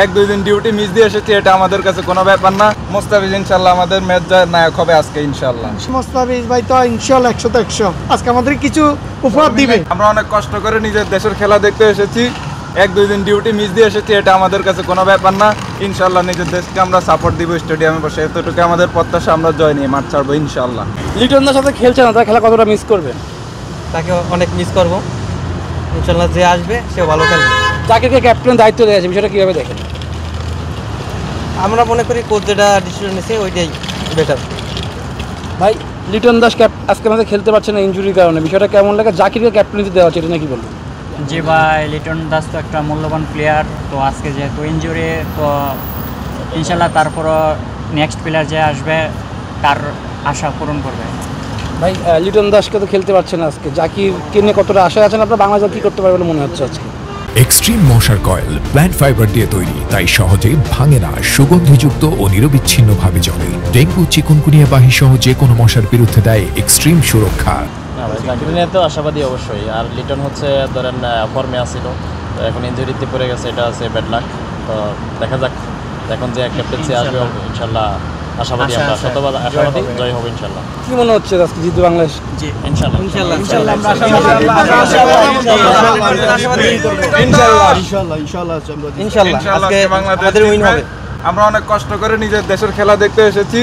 এক দুই দিন ডিউটি মিস দিয়ে এসেছি, এটা আমাদের কাছে কোনো ব্যাপার না। মোস্তাফিজ ইনশাল্লাহ আমাদের ম্যাচ নায়ক হবে আজকে ইনশাল্লাহ। মোস্তাফিজ ভাই তো ইনশাল্লাহ 100 আজকে আমাদের কিছু উপহার দিবে। আমরা অনেক কষ্ট করে নিজের দেশের খেলা দেখতে এসেছি, এক দুই দিন ডিউটি মিস দিয়ে এসেছি, এটা আমাদের কাছে কোনো ব্যাপার না। ইনশাল্লাহ নিজের দেশকে আমরা সাপোর্ট দিব স্টেডিয়ামে বসে, এতটুকু আমাদের প্রত্যাশা। আমরা জয় নিয়ে মাঠ ছাড়বো ইনশাল্লাহ। লিটনদার সাথে খেলছে না, তার খেলা কতটা মিস করবে? তাকে অনেক মিস করবো। ইনশাল্লাহ যে আসবে সে ভালো খেলবে। জাকিরকে ক্যাপ্টেন দায়িত্ব দেওয়া আছে, বিষয়টা কীভাবে দেখেন? আমরা মনে করি কোচ যেটা ডিসিশন নিয়েছে ওইটাই বেটার। ভাই লিটন দাস আজকে আমাদের খেলতে পারছে না ইনজুরির কারণে, বিষয়টা কেমন লাগে? জাকিরকে ক্যাপ্টেনিতে দেওয়া হচ্ছে, এটা নাকি বলবো? জি ভাই, লিটন দাস তো একটা মূল্যবান প্লেয়ার, তো আজকে যেহেতু ইনজুরি, তো ইনশাল্লাহ তারপরও নেক্সট প্লেয়ার যে আসবে তার আশা পূরণ করবে। ভাই লিটন দাসকে তো খেলতে পারছে না আজকে, জাকিরকে নিয়ে কতটা আশা আছেন আপনার? বাংলাদেশ কী করতে পারবে বলে মনে হচ্ছে আজকে? এক্সট্রিম মশার কয়েল প্ল্যান্ট ফাইবার দিয়ে তৈরি, তাই সহজে ভাঙে না, সুগন্ধিযুক্ত ও নিরবিচ্ছিন্নভাবে জ্বলে। ডেঙ্গু, চিকুনগুনিয়া বাহি সহ যে কোনো মশার বিরুদ্ধে দেয় এক্সট্রিম সুরক্ষা। জাকির নিয়ে তো আশাবাদী অবশ্যই। আর লিটন হচ্ছে ধরেন ফর্মে আসছিল, তো এখন ইনজুরিতে পড়ে গেছে, এটা আছে ব্যাড লাক। তো দেখা যাক, এখন যে ক্যাপ্টেন্সি আসবে ইনশাল্লাহ আশাবাদী, আমরা শতভাগ আশাবাদী জয় হবে ইনশাল্লাহ। কি মনে হচ্ছে আজকে জিতবে বাংলাদেশ? জি ইনশাল্লাহ ইনশাল্লাহ আমরা অনেক কষ্ট করে নিজের দেশের খেলা দেখতে এসেছি,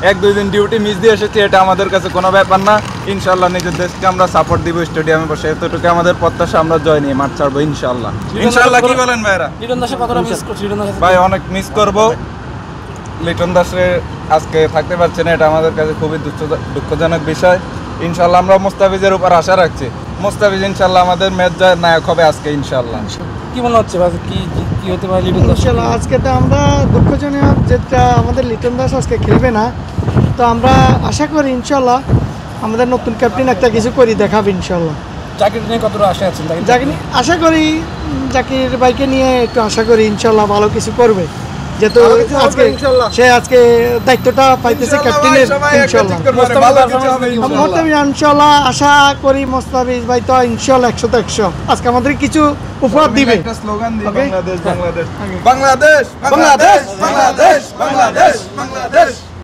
এক দুই দিন ডিউটি মিস দিয়ে এসেছি, এটা আমাদের কাছে কোনো ব্যাপার না। ইনশাল্লাহ নিজের দেশকে আমরা সাপোর্ট দিব স্টেডিয়ামে বসে, এতটুকু আমাদের প্রত্যাশা। আমরা জয় নিয়ে মাঠ ছাড়বো ইনশাল্লাহ। ইনশাল্লাহ কি বলেন ভাইরা? লিটন দাসের কতটা মিস করছে? ভাই অনেক মিস করবো। লিটন দাসের আজকে থাকতে পারছে না, এটা আমাদের কাছে খুবই দুঃখজনক বিষয়। ইনশাল্লাহ আমরা মোস্তাফিজের উপর আশা রাখছি, মোস্তাফিজ ইনশাল্লাহ আমাদের ম্যাচ নায়ক হবে আজকে ইনশাল্লাহ। কি মনে হচ্ছে ভাই, কি হতে পারে লিটন দাস? ইনশাল্লাহ আজকে তো আমরা দুঃখজনক যেটা আমাদের লিটন দাস আজকে খেলবে না, তো আমরা আশা করি ইনশাল্লাহ আমাদের নতুন ক্যাপ্টেন একটা কিছু করি দেখাবে ইনশাল্লাহ। জাকির নিয়ে কতটা আশা আছেন? জাকির আশা করি, জাকির ভাইকে নিয়ে একটু আশা করি ইনশাল্লাহ ভালো কিছু করবে, যেহেতু সে আজকে দায়িত্বটা পাইতেছে ক্যাপ্টেনের। ইনশাল্লাহ আশা করি মোস্তাফিজ ভাই তো ইনশাল্লাহ 100 আজকে আমাদের কিছু উপহার দিবে। বাংলাদেশ বাংলাদেশ বাংলাদেশ বাংলাদেশ বাংলাদেশ বাংলাদেশ বাংলাদেশ।